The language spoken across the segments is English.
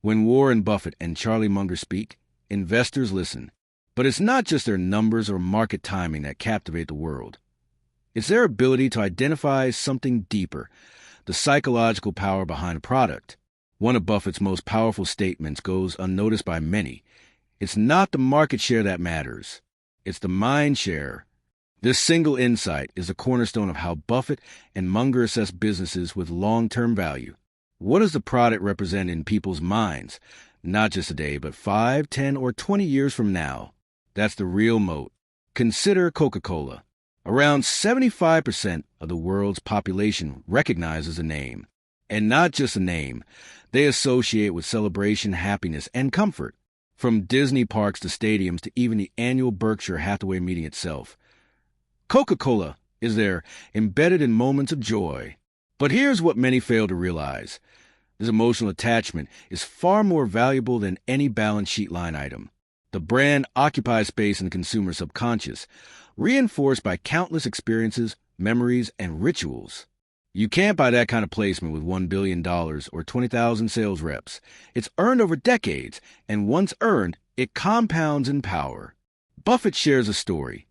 When Warren Buffett and Charlie Munger speak, investors listen. But it's not just their numbers or market timing that captivate the world. It's their ability to identify something deeper, the psychological power behind a product. One of Buffett's most powerful statements goes unnoticed by many. It's not the market share that matters. It's the mind share. This single insight is the cornerstone of how Buffett and Munger assess businesses with long-term value. What does the product represent in people's minds? Not just today, but 5, 10, or 20 years from now. That's the real moat. Consider Coca-Cola. Around 75% of the world's population recognizes the name. And not just a name. They associate with celebration, happiness, and comfort. From Disney parks to stadiums to even the annual Berkshire Hathaway meeting itself. Coca-Cola is there, embedded in moments of joy. But here's what many fail to realize. This emotional attachment is far more valuable than any balance sheet line item. The brand occupies space in the consumer's subconscious, reinforced by countless experiences, memories, and rituals. You can't buy that kind of placement with $1 billion or 20,000 sales reps. It's earned over decades, and once earned, it compounds in power. Buffett shares a story.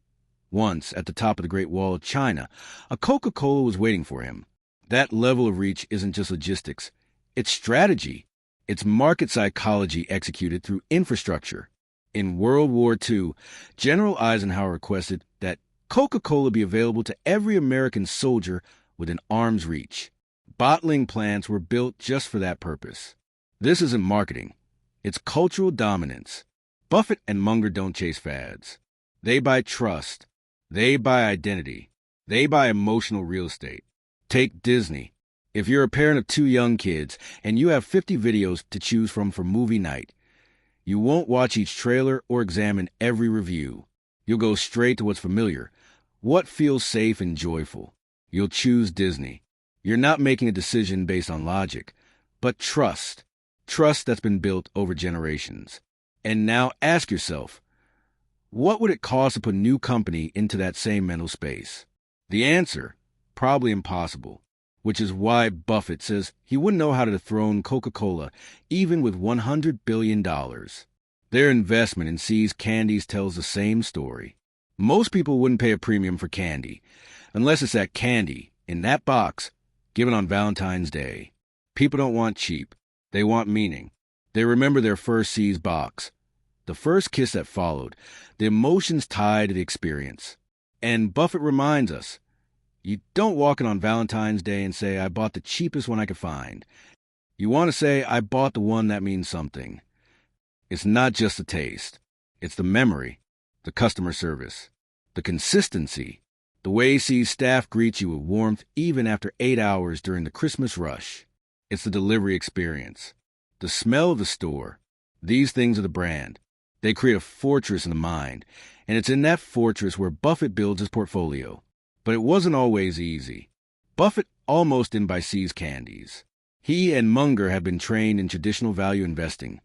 Once, at the top of the Great Wall of China, a Coca-Cola was waiting for him. That level of reach isn't just logistics. It's strategy. It's market psychology executed through infrastructure. In World War II, General Eisenhower requested that Coca-Cola be available to every American soldier within arm's reach. Bottling plants were built just for that purpose. This isn't marketing. It's cultural dominance. Buffett and Munger don't chase fads. They buy trust. They buy identity. They buy emotional real estate. Take Disney. If you're a parent of 2 young kids and you have 50 videos to choose from for movie night, you won't watch each trailer or examine every review. You'll go straight to what's familiar, what feels safe and joyful. You'll choose Disney. You're not making a decision based on logic, but trust. Trust that's been built over generations. And now ask yourself, what would it cost to put a new company into that same mental space? The answer, probably impossible, which is why Buffett says he wouldn't know how to dethrone Coca-Cola even with $100 billion. Their investment in See's Candies tells the same story. Most people wouldn't pay a premium for candy, unless it's that candy, in that box, given on Valentine's Day. People don't want cheap. They want meaning. They remember their first See's box, the first kiss that followed, the emotions tied to the experience. And Buffett reminds us, you don't walk in on Valentine's Day and say, I bought the cheapest one I could find. You want to say, I bought the one that means something. It's not just the taste. It's the memory, the customer service, the consistency, the way See's staff greets you with warmth even after 8 hours during the Christmas rush. It's the delivery experience, the smell of the store. These things are the brand. They create a fortress in the mind, and it's in that fortress where Buffett builds his portfolio. But it wasn't always easy. Buffett almost didn't buy See's Candies. He and Munger have been trained in traditional value investing.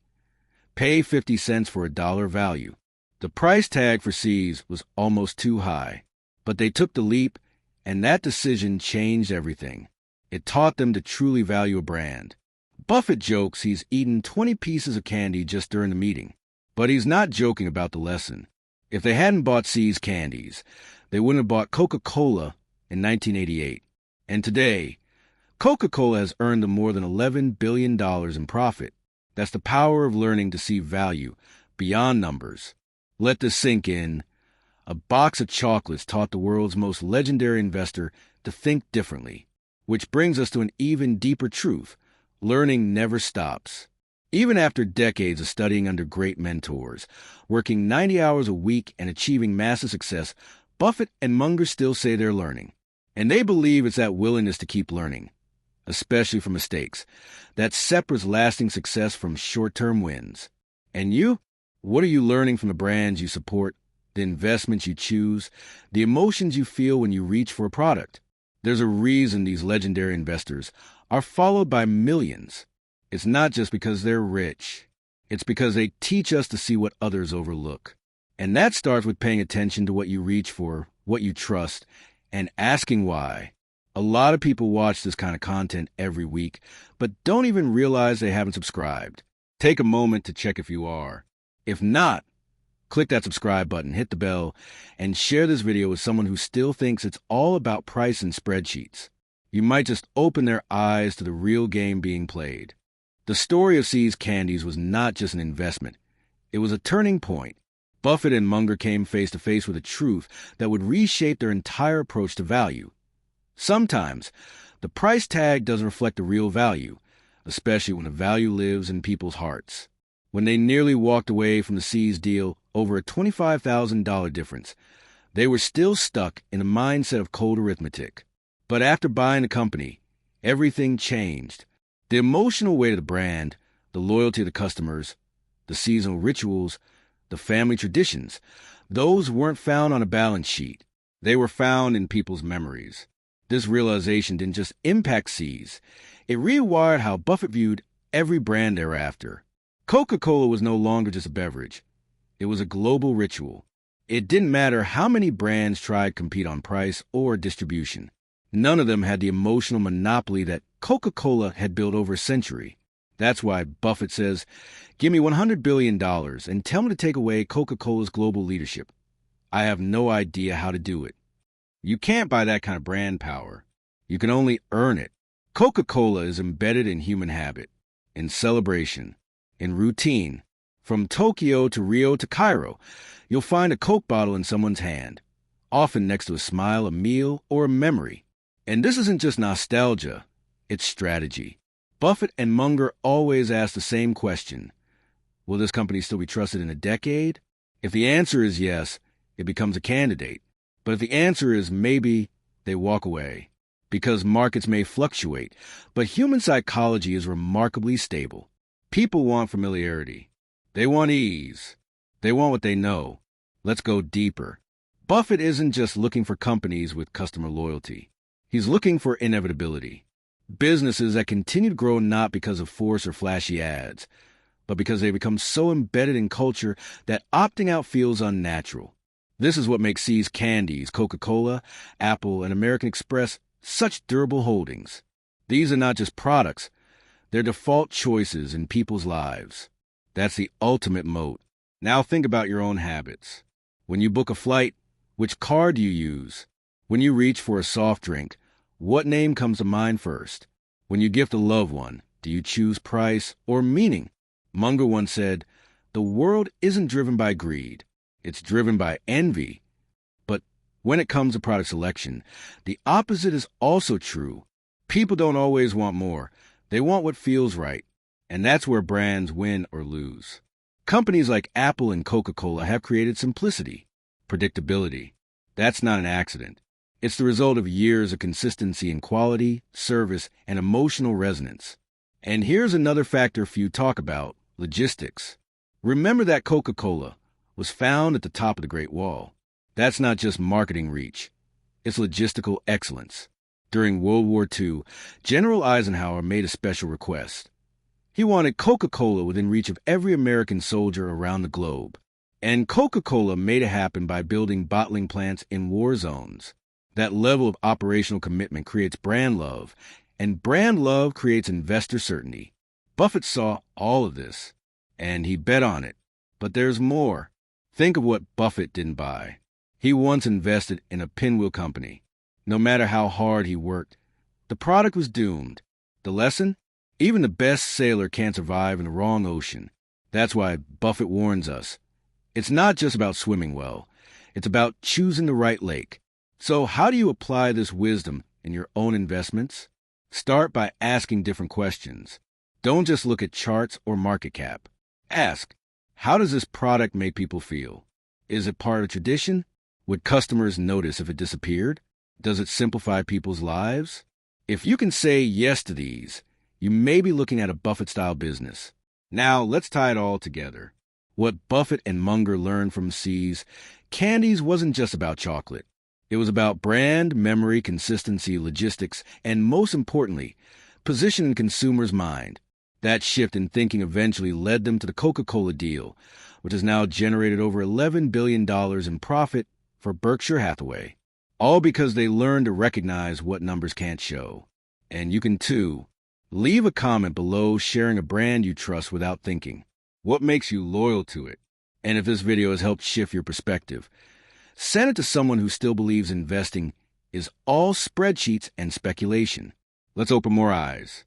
Pay 50 cents for $1 value. The price tag for See's was almost too high. But they took the leap, and that decision changed everything. It taught them to truly value a brand. Buffett jokes he's eaten 20 pieces of candy just during the meeting. But he's not joking about the lesson. If they hadn't bought See's Candies, they wouldn't have bought Coca-Cola in 1988. And today, Coca-Cola has earned them more than $11 billion in profit. That's the power of learning to see value beyond numbers. Let this sink in. A box of chocolates taught the world's most legendary investor to think differently. Which brings us to an even deeper truth. Learning never stops. Even after decades of studying under great mentors, working 90 hours a week and achieving massive success, Buffett and Munger still say they're learning. And they believe it's that willingness to keep learning, especially from mistakes, that separates lasting success from short-term wins. And you? What are you learning from the brands you support, the investments you choose, the emotions you feel when you reach for a product? There's a reason these legendary investors are followed by millions. It's not just because they're rich. It's because they teach us to see what others overlook. And that starts with paying attention to what you reach for, what you trust, and asking why. A lot of people watch this kind of content every week, but don't even realize they haven't subscribed. Take a moment to check if you are. If not, click that subscribe button, hit the bell, and share this video with someone who still thinks it's all about price and spreadsheets. You might just open their eyes to the real game being played. The story of See's Candies was not just an investment. It was a turning point. Buffett and Munger came face to face with a truth that would reshape their entire approach to value. Sometimes, the price tag doesn't reflect the real value, especially when the value lives in people's hearts. When they nearly walked away from the See's deal over a $25,000 difference, they were still stuck in a mindset of cold arithmetic. But after buying the company, everything changed. The emotional weight of the brand, the loyalty of the customers, the seasonal rituals, the family traditions, those weren't found on a balance sheet. They were found in people's memories. This realization didn't just impact See's. It rewired how Buffett viewed every brand thereafter. Coca-Cola was no longer just a beverage. It was a global ritual. It didn't matter how many brands tried to compete on price or distribution. None of them had the emotional monopoly that Coca-Cola had built over a century. That's why Buffett says, "Give me $100 billion and tell me to take away Coca-Cola's global leadership. I have no idea how to do it." You can't buy that kind of brand power. You can only earn it. Coca-Cola is embedded in human habit, in celebration, in routine. From Tokyo to Rio to Cairo, you'll find a Coke bottle in someone's hand, often next to a smile, a meal, or a memory. And this isn't just nostalgia, it's strategy. Buffett and Munger always ask the same question: will this company still be trusted in a decade? If the answer is yes, it becomes a candidate. But if the answer is maybe, they walk away. Because markets may fluctuate, but human psychology is remarkably stable. People want familiarity. They want ease. They want what they know. Let's go deeper. Buffett isn't just looking for companies with customer loyalty. He's looking for inevitability. Businesses that continue to grow not because of force or flashy ads, but because they become so embedded in culture that opting out feels unnatural. This is what makes See's Candies, Coca-Cola, Apple, and American Express such durable holdings. These are not just products. They're default choices in people's lives. That's the ultimate moat. Now think about your own habits. When you book a flight, which card do you use? When you reach for a soft drink, what name comes to mind first? When you gift a loved one, do you choose price or meaning? Munger once said, "The world isn't driven by greed. It's driven by envy." But when it comes to product selection, the opposite is also true. People don't always want more. They want what feels right. And that's where brands win or lose. Companies like Apple and Coca-Cola have created simplicity, predictability. That's not an accident. It's the result of years of consistency in quality, service, and emotional resonance. And here's another factor few talk about: logistics. Remember that Coca-Cola was found at the top of the Great Wall. That's not just marketing reach. It's logistical excellence. During World War II, General Eisenhower made a special request. He wanted Coca-Cola within reach of every American soldier around the globe. And Coca-Cola made it happen by building bottling plants in war zones. That level of operational commitment creates brand love, and brand love creates investor certainty. Buffett saw all of this, and he bet on it. But there's more. Think of what Buffett didn't buy. He once invested in a pinwheel company. No matter how hard he worked, the product was doomed. The lesson? Even the best sailor can't survive in the wrong ocean. That's why Buffett warns us. It's not just about swimming well. It's about choosing the right lake. So how do you apply this wisdom in your own investments? Start by asking different questions. Don't just look at charts or market cap. Ask, how does this product make people feel? Is it part of tradition? Would customers notice if it disappeared? Does it simplify people's lives? If you can say yes to these, you may be looking at a Buffett-style business. Now, let's tie it all together. What Buffett and Munger learned from See's Candies wasn't just about chocolate. It was about brand, memory, consistency, logistics, and most importantly, position in consumers' mind. That shift in thinking eventually led them to the Coca-Cola deal, which has now generated over $11 billion in profit for Berkshire Hathaway. All because they learned to recognize what numbers can't show. And you can too. Leave a comment below sharing a brand you trust without thinking. What makes you loyal to it? And if this video has helped shift your perspective, send it to someone who still believes investing is all spreadsheets and speculation. Let's open more eyes.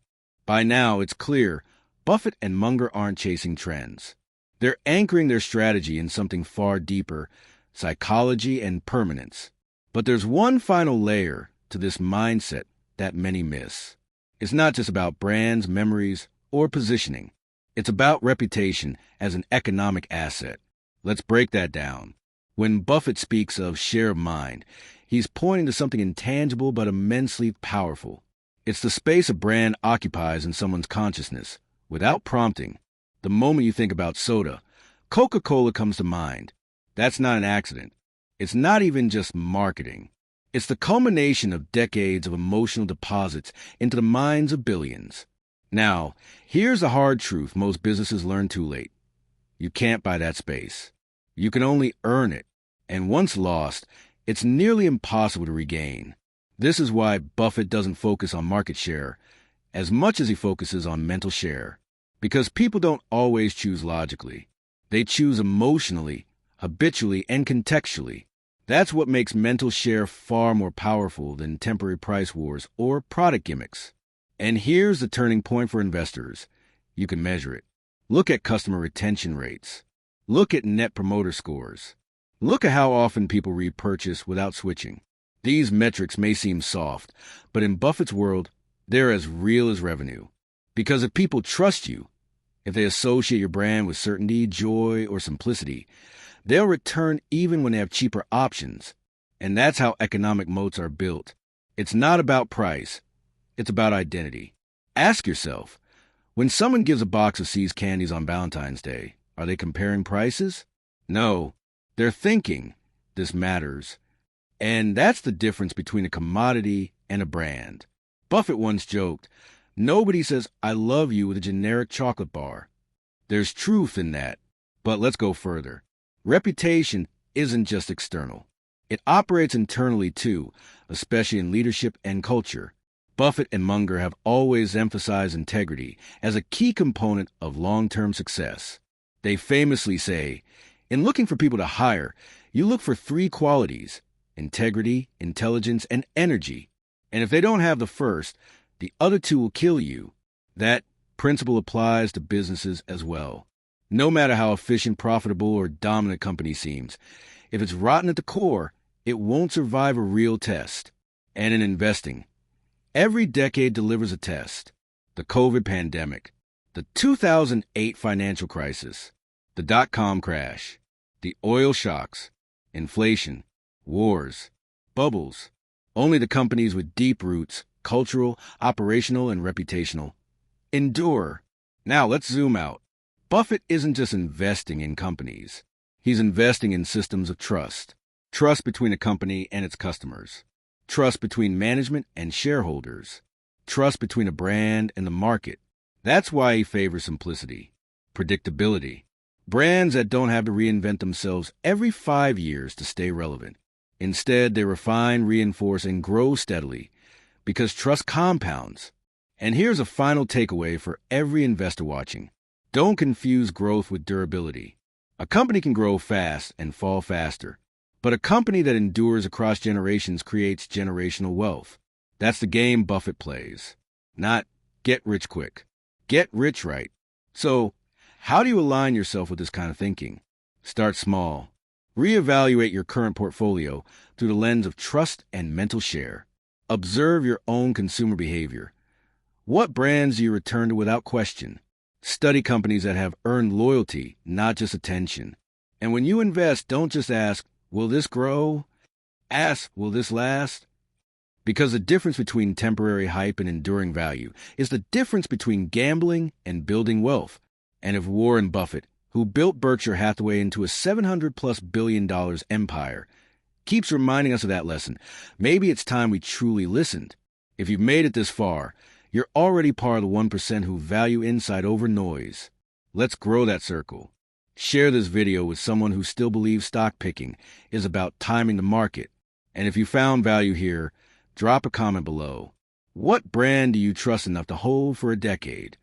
By now, it's clear Buffett and Munger aren't chasing trends. They're anchoring their strategy in something far deeper, psychology and permanence. But there's one final layer to this mindset that many miss. It's not just about brands, memories, or positioning. It's about reputation as an economic asset. Let's break that down. When Buffett speaks of share of mind, he's pointing to something intangible but immensely powerful. It's the space a brand occupies in someone's consciousness, without prompting. The moment you think about soda, Coca-Cola comes to mind. That's not an accident. It's not even just marketing. It's the culmination of decades of emotional deposits into the minds of billions. Now, here's the hard truth most businesses learn too late. You can't buy that space. You can only earn it, and once lost, it's nearly impossible to regain. This is why Buffett doesn't focus on market share as much as he focuses on mental share. Because people don't always choose logically. They choose emotionally, habitually, and contextually. That's what makes mental share far more powerful than temporary price wars or product gimmicks. And here's the turning point for investors. You can measure it. Look at customer retention rates. Look at net promoter scores. Look at how often people repurchase without switching. These metrics may seem soft, but in Buffett's world, they're as real as revenue. Because if people trust you, if they associate your brand with certainty, joy, or simplicity, they'll return even when they have cheaper options. And that's how economic moats are built. It's not about price. It's about identity. Ask yourself, when someone gives a box of C's Candies on Valentine's Day, are they comparing prices? No. They're thinking, this matters. And that's the difference between a commodity and a brand. Buffett once joked, nobody says, I love you with a generic chocolate bar. There's truth in that. But let's go further. Reputation isn't just external. It operates internally too, especially in leadership and culture. Buffett and Munger have always emphasized integrity as a key component of long-term success. They famously say, in looking for people to hire, you look for 3 qualities: integrity, intelligence, and energy. And if they don't have the first, the other 2 will kill you. That principle applies to businesses as well. No matter how efficient, profitable, or dominant a company seems, if it's rotten at the core, it won't survive a real test. And in investing, every decade delivers a test. The COVID pandemic, the 2008 financial crisis, the dot-com crash, the oil shocks, inflation, wars, bubbles. Only the companies with deep roots, cultural, operational, and reputational, endure. Now let's zoom out. Buffett isn't just investing in companies. He's investing in systems of trust. Trust between a company and its customers. Trust between management and shareholders. Trust between a brand and the market. That's why he favors simplicity, predictability. Brands that don't have to reinvent themselves every 5 years to stay relevant. Instead, they refine, reinforce, and grow steadily because trust compounds. And here's a final takeaway for every investor watching. Don't confuse growth with durability. A company can grow fast and fall faster, but a company that endures across generations creates generational wealth. That's the game Buffett plays. Not get rich quick. Get rich right. So, how do you align yourself with this kind of thinking? Start small. Reevaluate your current portfolio through the lens of trust and mental share. Observe your own consumer behavior. What brands do you return to without question? Study companies that have earned loyalty, not just attention. And when you invest, don't just ask, will this grow? Ask, will this last? Because the difference between temporary hype and enduring value is the difference between gambling and building wealth. And if Warren Buffett, who built Berkshire Hathaway into a $700+ billion empire, keeps reminding us of that lesson, maybe it's time we truly listened. If you've made it this far, you're already part of the 1% who value insight over noise. Let's grow that circle. Share this video with someone who still believes stock picking is about timing the market. And if you found value here, drop a comment below. What brand do you trust enough to hold for a decade?